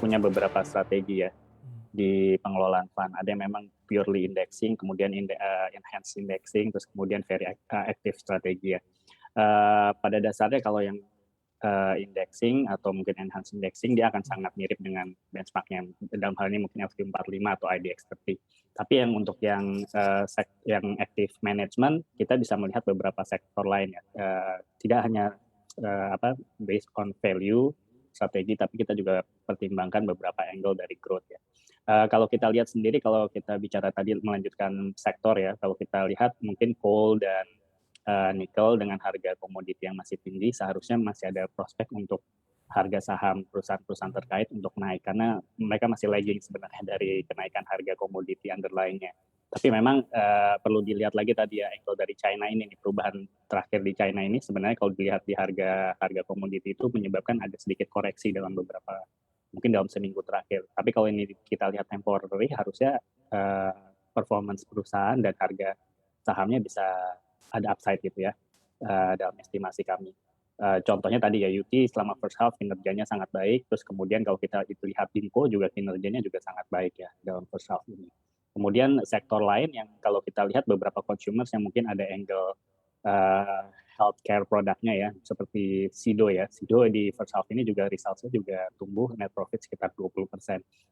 punya beberapa strategi ya di pengelolaan fund. Ada yang memang purely indexing, kemudian enhanced indexing, terus kemudian very active strategi ya. Pada dasarnya kalau yang indexing atau mungkin enhanced indexing, dia akan sangat mirip dengan benchmarknya. Dalam hal ini mungkin FT45 atau IDX30. Tapi yang untuk yang active management, kita bisa melihat beberapa sektor lain ya. Tidak hanya based on value strategi, tapi kita juga pertimbangkan beberapa angle dari growth ya. Kalau kita lihat sendiri, kalau kita bicara tadi melanjutkan sektor ya, kalau kita lihat mungkin coal dan nikel dengan harga komoditi yang masih tinggi, seharusnya masih ada prospek untuk harga saham perusahaan-perusahaan terkait untuk naik, karena mereka masih lagging sebenarnya dari kenaikan harga komoditi underlying-nya. Tapi memang perlu dilihat lagi tadi ya, angle dari China ini, perubahan terakhir di China ini sebenarnya kalau dilihat di harga komoditi itu menyebabkan ada sedikit koreksi mungkin dalam seminggu terakhir. Tapi kalau ini kita lihat temporary, harusnya performance perusahaan dan harga sahamnya bisa ada upside gitu ya dalam estimasi kami. Contohnya tadi ya UT selama first half kinerjanya sangat baik, terus kemudian kalau kita lihat Inco juga kinerjanya juga sangat baik ya dalam first half ini. Kemudian sektor lain yang kalau kita lihat beberapa consumers yang mungkin ada angle healthcare produknya ya, seperti Sido ya. Sido di first half ini juga results-nya juga tumbuh net profit sekitar 20%.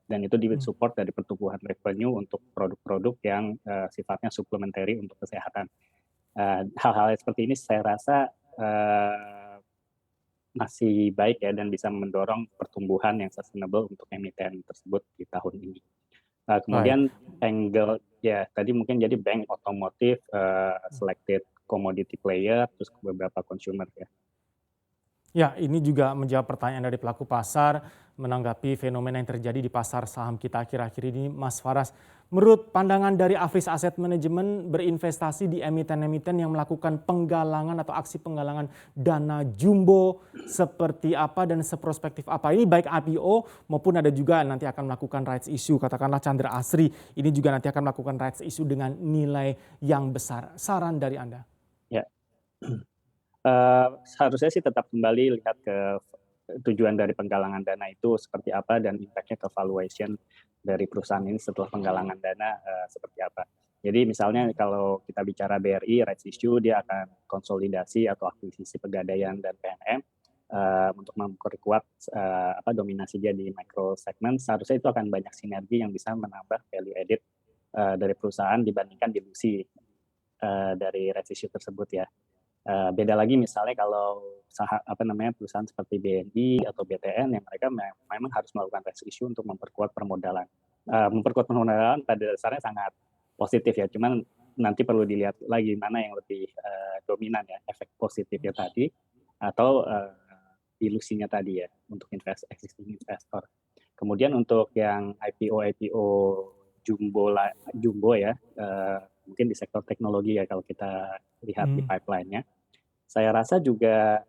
Dan itu di-support dari pertumbuhan revenue untuk produk-produk yang sifatnya supplementary untuk kesehatan. Hal-hal seperti ini saya rasa masih baik ya dan bisa mendorong pertumbuhan yang sustainable untuk emiten tersebut di tahun ini. Baik. Kemudian angle ya tadi mungkin jadi bank, otomotif, selected commodity player, terus beberapa consumer ya. Ya, ini juga menjawab pertanyaan dari pelaku pasar menanggapi fenomena yang terjadi di pasar saham kita akhir-akhir ini, Mas Faras. Menurut pandangan dari Avis Asset Management, berinvestasi di emiten-emiten yang melakukan penggalangan atau aksi penggalangan dana jumbo seperti apa dan seprospektif apa? Ini baik IPO maupun ada juga nanti akan melakukan rights issue. Katakanlah Chandra Asri, ini juga nanti akan melakukan rights issue dengan nilai yang besar. Saran dari Anda? Ya. Seharusnya sih tetap kembali lihat ke tujuan dari penggalangan dana itu seperti apa dan impact-nya ke valuation dari perusahaan ini setelah penggalangan dana seperti apa. Jadi misalnya kalau kita bicara BRI rights issue, dia akan konsolidasi atau akuisisi Pegadaian dan PNM untuk memperkuat dominasi dia di micro segment. Seharusnya itu akan banyak sinergi yang bisa menambah value added dari perusahaan dibandingkan dilusi dari rights issue tersebut ya. Beda lagi misalnya kalau perusahaan seperti BNI atau BTN yang mereka memang harus melakukan rights issue untuk memperkuat permodalan. Memperkuat permodalan pada dasarnya sangat positif ya, cuman nanti perlu dilihat lagi mana yang lebih dominan ya, efek positifnya tadi atau ilusinya tadi ya untuk existing investor. Kemudian untuk yang IPO jumbo ya, mungkin di sektor teknologi ya kalau kita lihat di pipeline-nya. Saya rasa juga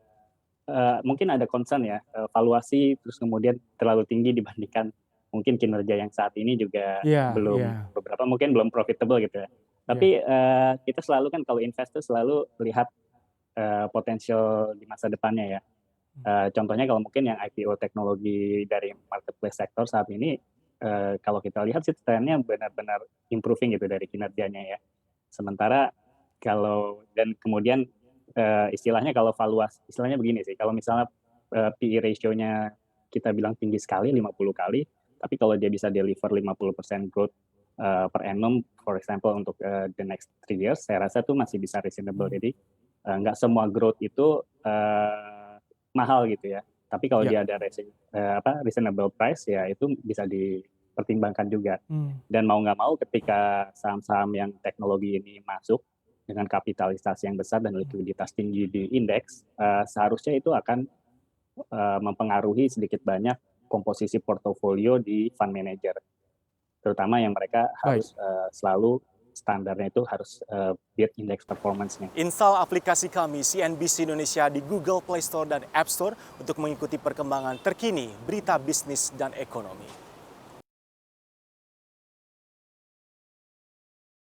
mungkin ada concern ya, valuasi terus kemudian terlalu tinggi dibandingkan mungkin kinerja yang saat ini juga beberapa mungkin belum profitable gitu ya. Tapi kita selalu kan kalau investor selalu lihat potensial di masa depannya ya. Contohnya kalau mungkin yang IPO teknologi dari marketplace sektor saat ini, kalau kita lihat sih trennya benar-benar improving gitu dari kinerjanya ya. Sementara dan kemudian istilahnya kalau valuasi, istilahnya begini sih, kalau misalnya PE ratio-nya kita bilang tinggi sekali 50 kali, tapi kalau dia bisa deliver 50% growth per annum, for example untuk the next 3 years, saya rasa itu masih bisa reasonable. Jadi nggak semua growth itu mahal gitu ya. Tapi kalau dia ada reasonable price ya itu bisa dipertimbangkan juga. Dan mau nggak mau ketika saham-saham yang teknologi ini masuk dengan kapitalisasi yang besar dan likuiditas tinggi di indeks, seharusnya itu akan mempengaruhi sedikit banyak komposisi portofolio di fund manager. Terutama yang mereka harus selalu standarnya itu harus beat indeks performance-nya. Install aplikasi kami CNBC Indonesia di Google Play Store dan App Store untuk mengikuti perkembangan terkini berita bisnis dan ekonomi.